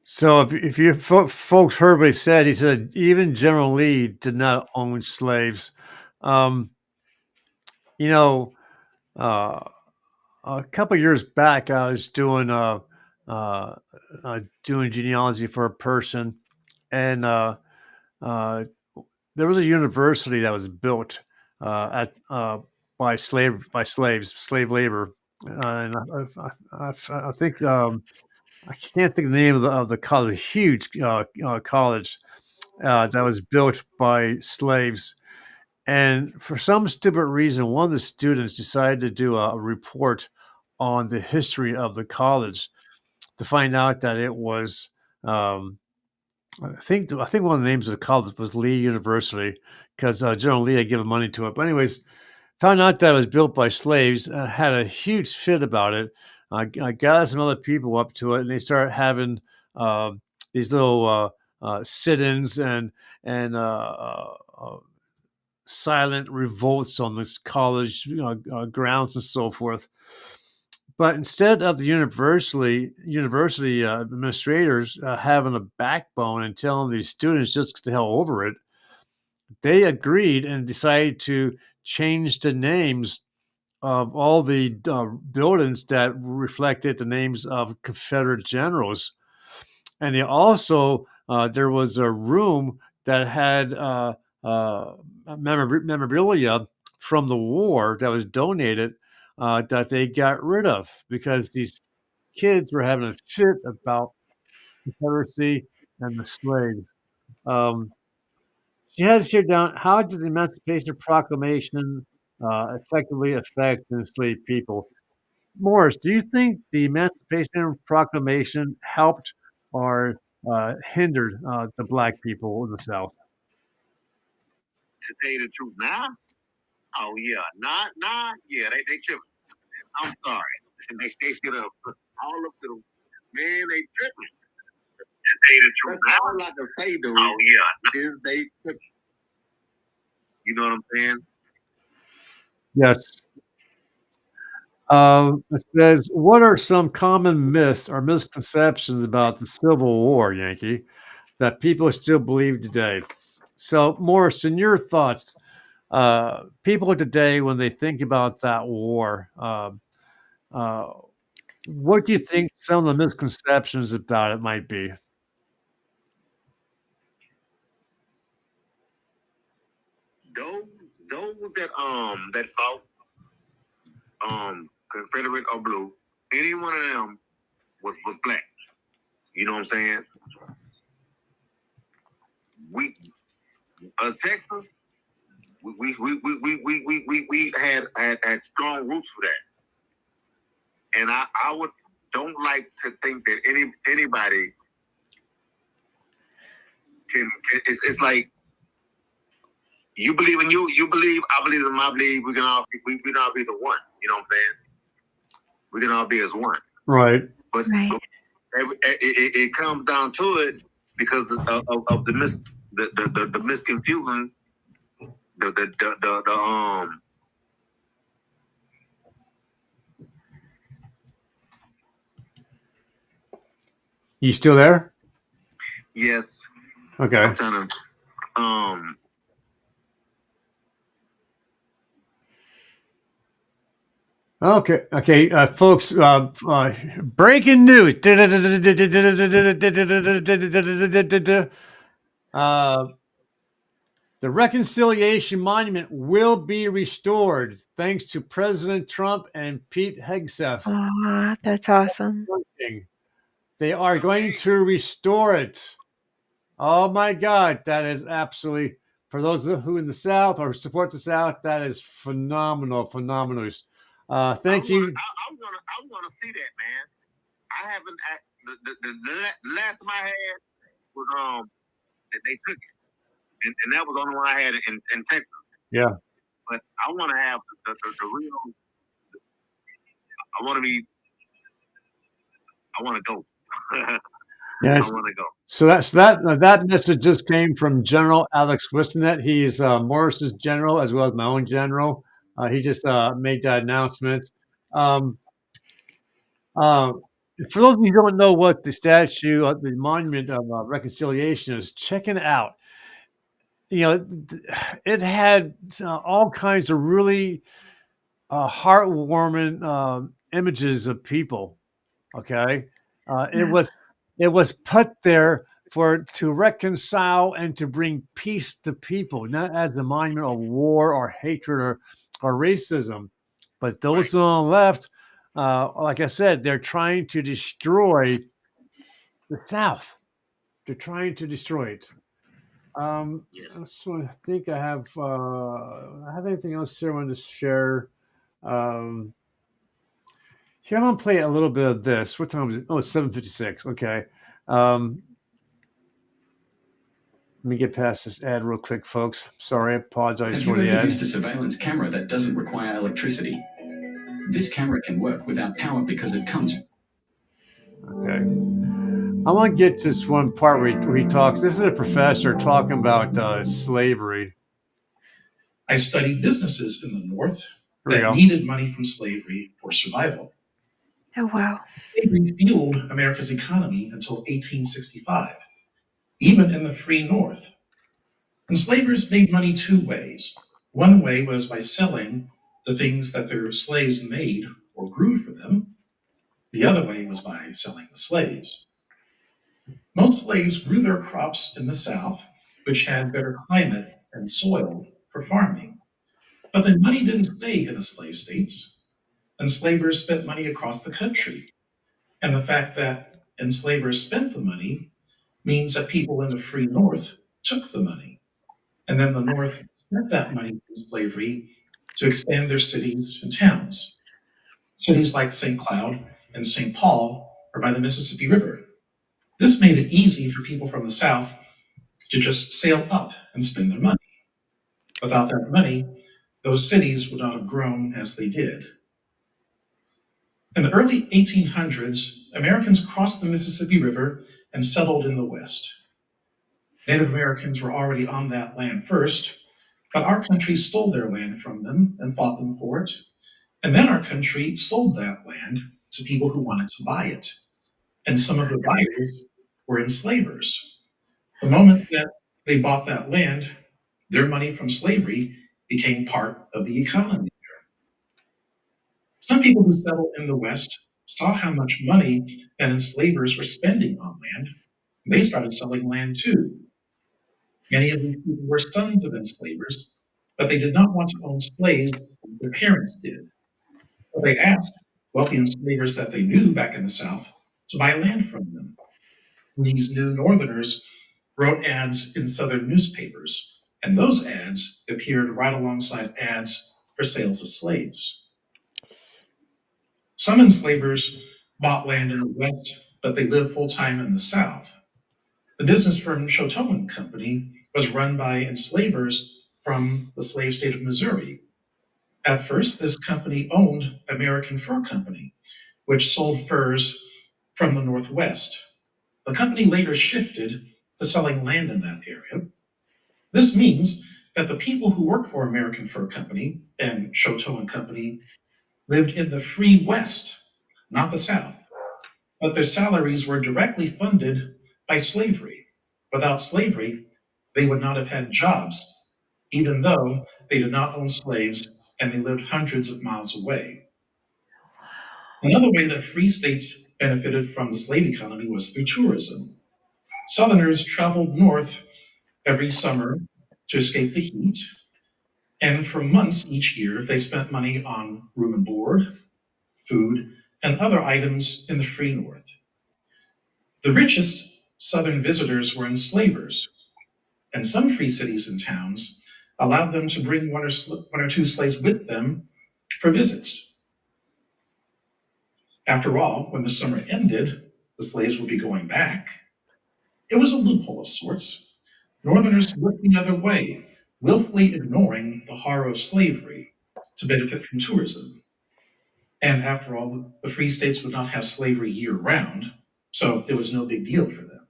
Speaker 3: So if you folks heard what he said even General Lee did not own slaves. Um, you know, uh, a couple years back, I was uh, doing genealogy for a person, and uh, there was a university that was built at slave labor, and I think I can't think of the name of the college. Huge college that was built by slaves. And for some stupid reason, one of the students decided to do a report on the history of the college to find out that it was. I think one of the names of the college was Lee University because General Lee had given money to it. But anyways, found out that it was built by slaves. Had a huge fit about it. I got some other people up to it, and they started having uh, these little sit-ins and silent revolts on this college grounds and so forth. But instead of the university administrators having a backbone and telling these students just get the hell over it, they agreed and decided to change the names of all the buildings that reflected the names of Confederate generals. And they also, there was a room that had memorabilia from the war that was donated that they got rid of because these kids were having a fit about Confederacy and the slaves. Um, she has here down, how did the Emancipation Proclamation effectively affect enslaved people? Morris, do you think the Emancipation Proclamation helped or hindered the black people in the South?
Speaker 4: To tell you the truth, now, oh yeah, yeah, they tripping. I'm sorry, and they should have all of them. Man, they tripping. To tell you the truth, now, all I can say, dude. Oh yeah, is they tripping. You know what I'm saying?
Speaker 3: Yes. It says, what are some common myths or misconceptions about the Civil War, Yankee, that people still believe today? So, Morris, in your thoughts, people today, when they think about that war, uh, what do you think some of the misconceptions about it might be?
Speaker 4: Those that fought Confederate or blue, any one of them was black. You know what I'm saying? We Texas, we had strong roots for that, and I don't like to think that anybody can. It's like you believe in you believe, I believe in my belief. We can all be the one. You know what I'm saying? We can all be as one.
Speaker 3: Right.
Speaker 4: But
Speaker 5: Right.
Speaker 4: it comes down to it because of the misconfusion,
Speaker 3: You still there?
Speaker 4: Yes.
Speaker 3: Okay.
Speaker 4: I'm trying to
Speaker 3: Okay, folks. Breaking news. The Reconciliation Monument will be restored thanks to President Trump and Pete Hegseth.
Speaker 5: Aw, that's awesome.
Speaker 3: They are going to restore it. Oh my God, that is absolutely, for those who in the South or support the South, that is phenomenal. Thank you.
Speaker 4: I'm gonna see that, man. I haven't. The last one I had was that they took it, and that was the only one I had in Texas.
Speaker 3: Yeah.
Speaker 4: But I want to have the real. I want to be. I want to go.
Speaker 3: Yes.
Speaker 4: I want to go.
Speaker 3: So that message just came from General Alex Wistinet. He's Morris's general as well as my own general. He just made that announcement. For those of you who don't know what the statue, the Monument of Reconciliation is, check it out. You know, it had all kinds of really heartwarming images of people. Okay, it was put there to reconcile and to bring peace to people, not as a monument of war or hatred or racism. But those on the left, like I said, they're trying to destroy the South. They're trying to destroy it. So I think I have anything else here I want to share. Here, I'm gonna play a little bit of this. What time is it? Oh, it's 7:56. Okay. Let me get past this ad real quick, folks. Sorry, I apologize
Speaker 7: Have
Speaker 3: for
Speaker 7: you
Speaker 3: the
Speaker 7: ever
Speaker 3: ad.
Speaker 7: used a surveillance camera that doesn't require electricity? This camera can work without power because it comes.
Speaker 3: Okay. I want to get to this one part where he talks. This is a professor talking about slavery.
Speaker 8: I studied businesses in the North
Speaker 3: Here we
Speaker 8: that
Speaker 3: go.
Speaker 8: needed money from slavery for survival.
Speaker 5: Oh, wow.
Speaker 8: Slavery fueled America's economy until 1865, even in the free North. Enslavers made money two ways. One way was by selling the things that their slaves made or grew for them. The other way was by selling the slaves. Most slaves grew their crops in the South, which had better climate and soil for farming. But the money didn't stay in the slave states. Enslavers spent money across the country. And the fact that enslavers spent the money means that people in the free North took the money. And then the North spent that money from slavery to expand their cities and towns. Cities like St. Cloud and St. Paul are by the Mississippi River. This made it easy for people from the South to just sail up and spend their money. Without that money, those cities would not have grown as they did. In the early 1800s, Americans crossed the Mississippi River and settled in the West. Native Americans were already on that land first, but our country stole their land from them and fought them for it. And then our country sold that land to people who wanted to buy it. And some of the buyers were enslavers. The moment that they bought that land, their money from slavery became part of the economy. Some people who settled in the West saw how much money that enslavers were spending on land. They started selling land too. Many of these people were sons of enslavers, but they did not want to own slaves like their parents did. So they asked wealthy enslavers that they knew back in the South to buy land from them. These new Northerners wrote ads in Southern newspapers, and those ads appeared right alongside ads for sales of slaves. Some enslavers bought land in the West, but they lived full time in the South. The business firm Choteau and Company was run by enslavers from the slave state of Missouri. At first, this company owned American Fur Company, which sold furs from the Northwest. The company later shifted to selling land in that area. This means that the people who worked for American Fur Company and Choteau and Company lived in the free West, not the South, but their salaries were directly funded by slavery. Without slavery, they would not have had jobs, even though they did not own slaves and they lived hundreds of miles away. Another way that free states benefited from the slave economy was through tourism. Southerners traveled north every summer to escape the heat, and for months each year, they spent money on room and board, food, and other items in the free North. The richest Southern visitors were enslavers, and some free cities and towns allowed them to bring one or two slaves with them for visits. After all, when the summer ended, the slaves would be going back. It was a loophole of sorts. Northerners looked the other way, willfully ignoring the horror of slavery to benefit from tourism. And after all, the free states would not have slavery year round, so it was no big deal for them.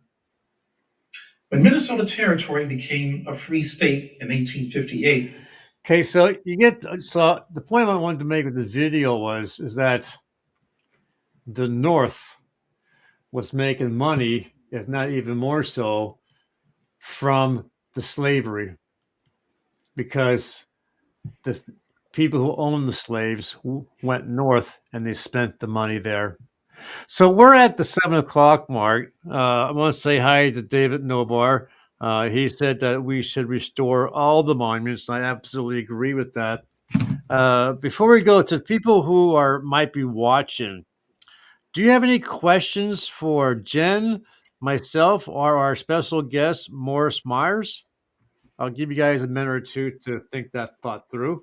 Speaker 8: When Minnesota Territory became a free state in 1858,
Speaker 3: Okay, so so the point I wanted to make with this video is that the North was making money, if not even more so, from the slavery, because the people who owned the slaves went north and they spent the money there. So we're at the 7 o'clock mark. I want to say hi to David Nobar. He said that we should restore all the monuments, and I absolutely agree with that. Before we go to people who might be watching, do you have any questions for Jenn, myself, or our special guest, Morris Mires? I'll give you guys a minute or two to think that thought through.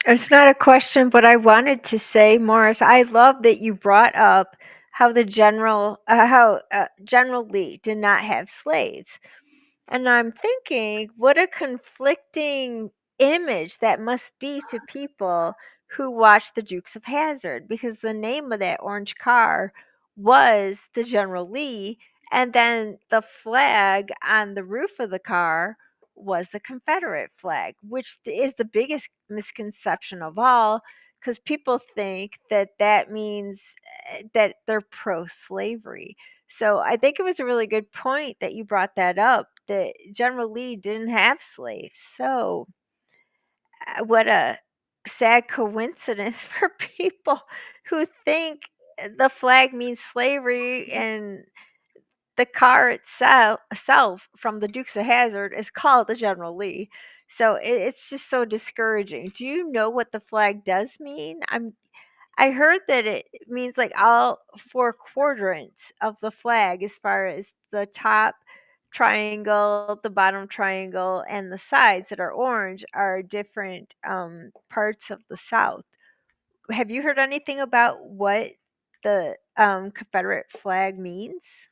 Speaker 5: It's not a question, but I wanted to say, Morris, I love that you brought up how General Lee did not have slaves. And I'm thinking, what a conflicting image that must be to people who watch the Dukes of Hazzard, because the name of that orange car was the General Lee, and then the flag on the roof of the car was the Confederate flag, which is the biggest misconception of all, because people think that that means that they're pro-slavery. So I think it was a really good point that you brought that up, that General Lee didn't have slaves. So what a sad coincidence for people who think the flag means slavery, and the car itself from the Dukes of Hazzard is called the General Lee. So it's just so discouraging. Do you know what the flag does mean? I heard that it means like all four quadrants of the flag, as far as the top triangle, the bottom triangle, and the sides that are orange are different parts of the South. Have you heard anything about what the Confederate flag means?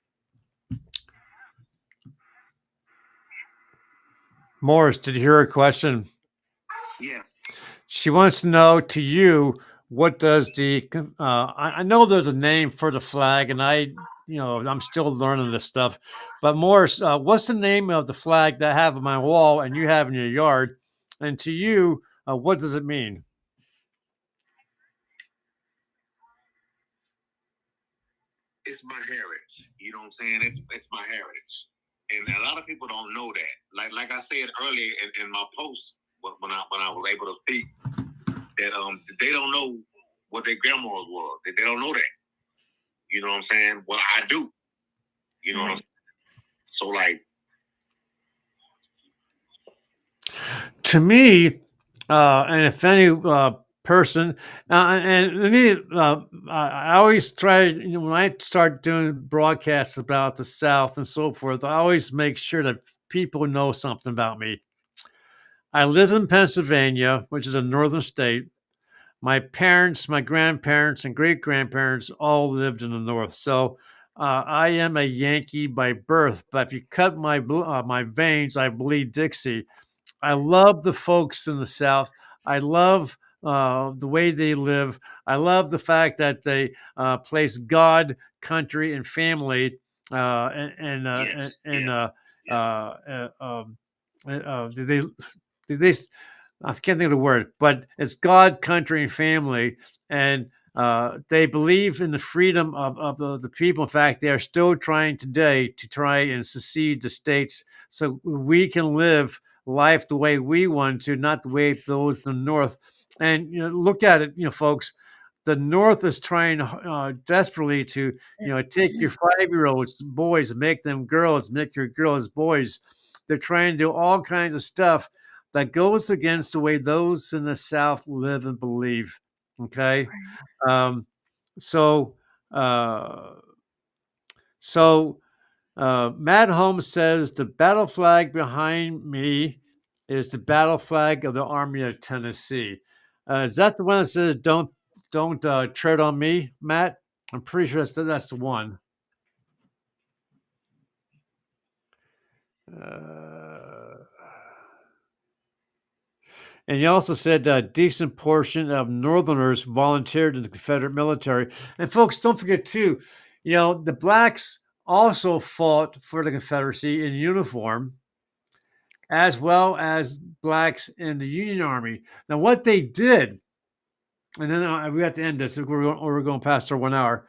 Speaker 3: Morris, did you hear her question?
Speaker 4: Yes.
Speaker 3: She wants to know to you, what does I know there's a name for the flag, and I'm still learning this stuff. But Morris, what's the name of the flag that I have on my wall and you have in your yard? And to you, what does it mean?
Speaker 4: It's my heritage. You know what I'm saying? It's my heritage, and a lot of people don't know that. Like I said earlier in my post when I was able to speak, that they don't know what their grandmas was. They don't know that. You know what I'm saying? Well, I do. You know what I'm saying? So like,
Speaker 3: to me, and if any person, and me, I always try, when I start doing broadcasts about the South and so forth, I always make sure that people know something about me. I live in Pennsylvania, which is a northern state. My parents, my grandparents, and great grandparents all lived in the North. So I am a Yankee by birth, but if you cut my veins, I bleed Dixie. I love the folks in the South. I love the way they live. I love the fact that they place God, country, and family, they I can't think of the word, but it's God, country, and family, and they believe in the freedom of the people. In fact, they are still trying today to try and secede the states so we can live life the way we want to, not the way those in the North. And look at it, folks. The North is trying desperately to, take your 5-year-olds boys and make them girls, make your girls boys. They're trying to do all kinds of stuff that goes against the way those in the South live and believe. Okay, um, so uh, so Matt Holmes says the battle flag behind me is the battle flag of the Army of Tennessee. Is that the one that says "Don't tread on me," Matt? I'm pretty sure that's the one. And he also said that a decent portion of Northerners volunteered in the Confederate military. And folks, don't forget too, the blacks also fought for the Confederacy in uniform, as well as blacks in the Union Army. Now, what they did, and then we have to end this, we're going past our 1 hour.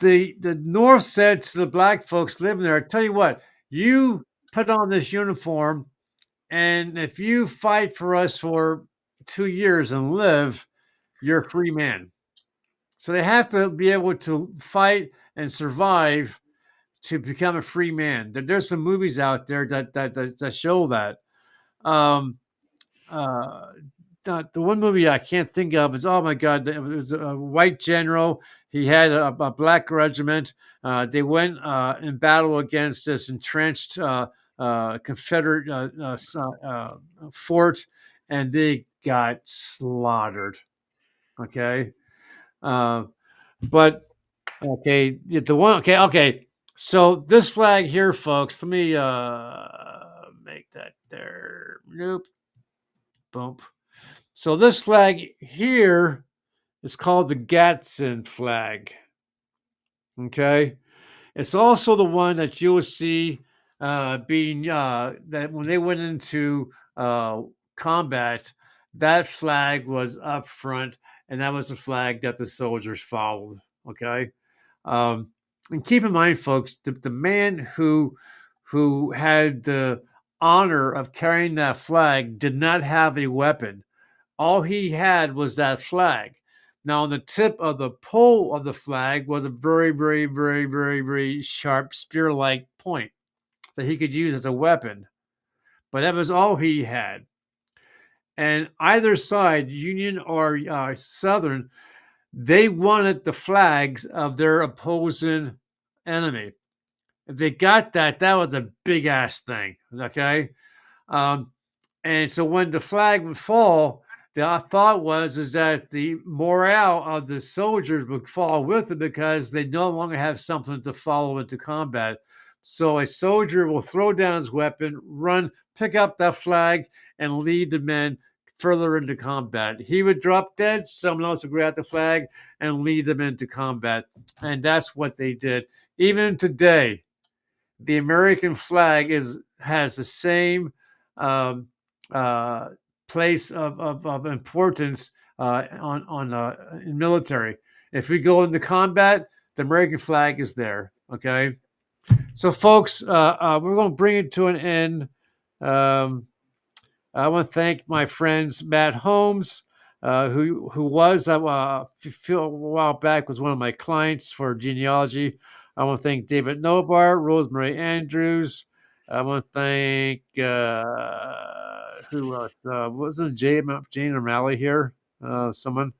Speaker 3: The North said to the black folks living there, I tell you what, you put on this uniform, and if you fight for us for 2 years and live, you're a free man. So they have to be able to fight and survive to become a free man. There's some movies out there that show that. Um, uh, the one movie I can't think of is, oh my God, it was a white general. He had a black regiment. They went in battle against this entrenched Confederate fort, and they got slaughtered. Okay. But okay, the one, okay. So this flag here, folks, let me make that there. Nope. Bump. So this flag here is called the Gadsden flag. Okay. It's also the one that you will see being that when they went into combat, that flag was up front, and that was the flag that the soldiers followed. Okay, and keep in mind, folks, the man who had the honor of carrying that flag did not have a weapon. All he had was that flag. Now, on the tip of the pole of the flag was a very, very, very, very, very sharp spear like point that he could use as a weapon. But that was all he had. And either side, Union or Southern, they wanted the flags of their opposing enemy. If they got that, that was a big ass thing. Okay. And so when the flag would fall, the thought was is that the morale of the soldiers would fall with it because they no longer have something to follow into combat. So a soldier will throw down his weapon, run, pick up that flag and lead the men further into combat. He would drop dead, someone else would grab the flag and lead them into combat. And that's what they did. Even today, the American flag has the same um, place of importance in military. If we go into combat, the American flag is there. Okay, so folks, we're going to bring it to an end. I want to thank my friends Matt Holmes, who was a while back was one of my clients for Genealogy. I want to thank David Nobar, Rosemary Andrews. I want to thank who else? Wasn't Jane O'Malley here? Someone.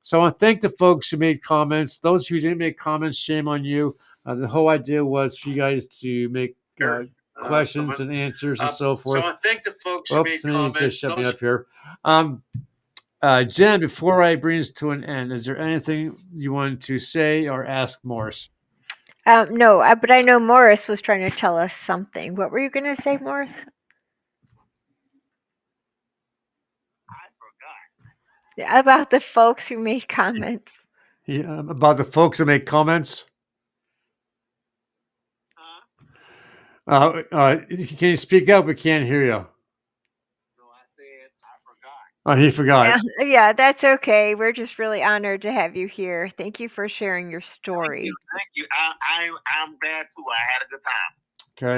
Speaker 3: So I want to thank the folks who made comments. Those who didn't make comments, shame on you. The whole idea was for you guys to make questions and answers and so forth.
Speaker 1: So I thank the folks who made comments.
Speaker 3: Just shut me up here. Jen, before I bring this to an end, is there anything you wanted to say or ask Morris?
Speaker 5: No, but I know Morris was trying to tell us something. What were you going to say, Morris? About the folks who made comments.
Speaker 3: Yeah, about the folks who made comments. Can you speak up? We can't hear you.
Speaker 4: No, I said I forgot.
Speaker 3: Oh, he forgot.
Speaker 5: Yeah, that's okay. We're just really honored to have you here. Thank you for sharing your story.
Speaker 4: Thank you. I'm glad too. I had a good time.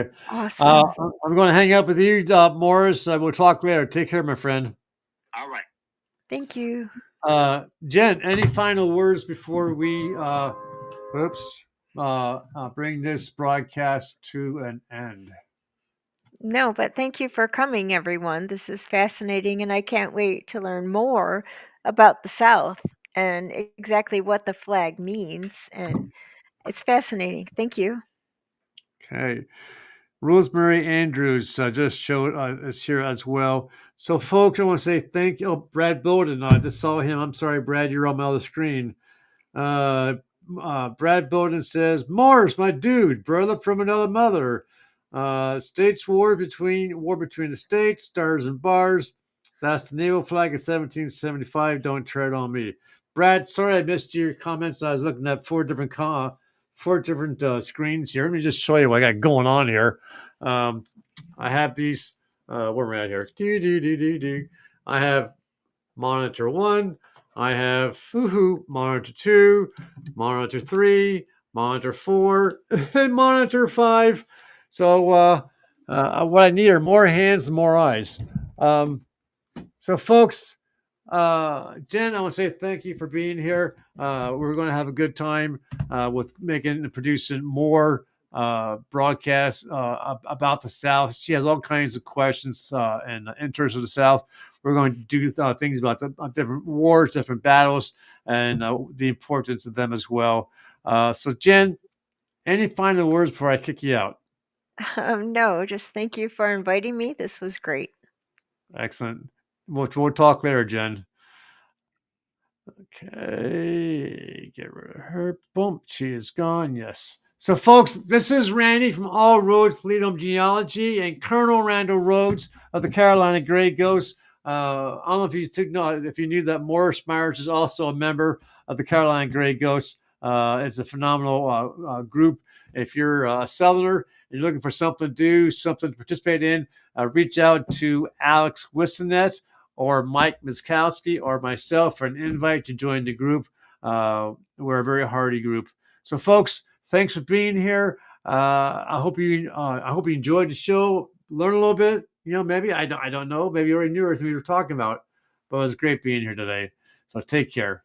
Speaker 3: Okay.
Speaker 5: Awesome.
Speaker 3: I'm going to hang up with you, Morris. We'll talk later. Take care, my friend.
Speaker 4: All right.
Speaker 5: Thank you.
Speaker 3: Jen, any final words before we bring this broadcast to an end?
Speaker 5: No, but thank you for coming, everyone. This is fascinating, and I can't wait to learn more about the South and exactly what the flag means. And it's fascinating. Thank you.
Speaker 3: Okay. Rosemary Andrews just showed us here as well. So, folks, I want to say thank you. Oh, Brad Bowden. I just saw him. I'm sorry, Brad, you're on my other screen. Brad Bowden says, Morris, my dude, brother from another mother. States war between the states, stars and bars. That's the naval flag of 1775. Don't tread on me. Brad, sorry I missed your comments. I was looking at four different screens here. Let me just show you what I got going on here. I have these. Where am I at here? I have monitor 1. I have monitor 2, monitor 3, monitor 4, and monitor 5. So what I need are more hands and more eyes. So folks, Jen, I want to say thank you for being here. We're going to have a good time with making and producing more broadcasts about the South. She has all kinds of questions and interests of the South. We're going to do things about the different wars, different battles, and the importance of them as well. So, Jen, any final words before I kick you out?
Speaker 5: No, just thank you for inviting me. This was great.
Speaker 3: Excellent. We'll talk later, Jen. Okay, get rid of her. Boom, she is gone. Yes. So, folks, this is Randy from All Roads Lead Home Genealogy and Colonel Randall Rhodes of the Carolina Gray Ghosts. I don't know if you knew that Morris Mires is also a member of the Carolina Gray Ghosts. It's a phenomenal group. If you're a Southerner and you're looking for something to do, something to participate in, reach out to Alex Wissonet or Mike Miskowski or myself for an invite to join the group. We're a very hardy group. So, folks, thanks for being here. I hope you enjoyed the show. Learn a little bit. Maybe I don't know. Maybe you already knew everything we were talking about, but it was great being here today. So take care.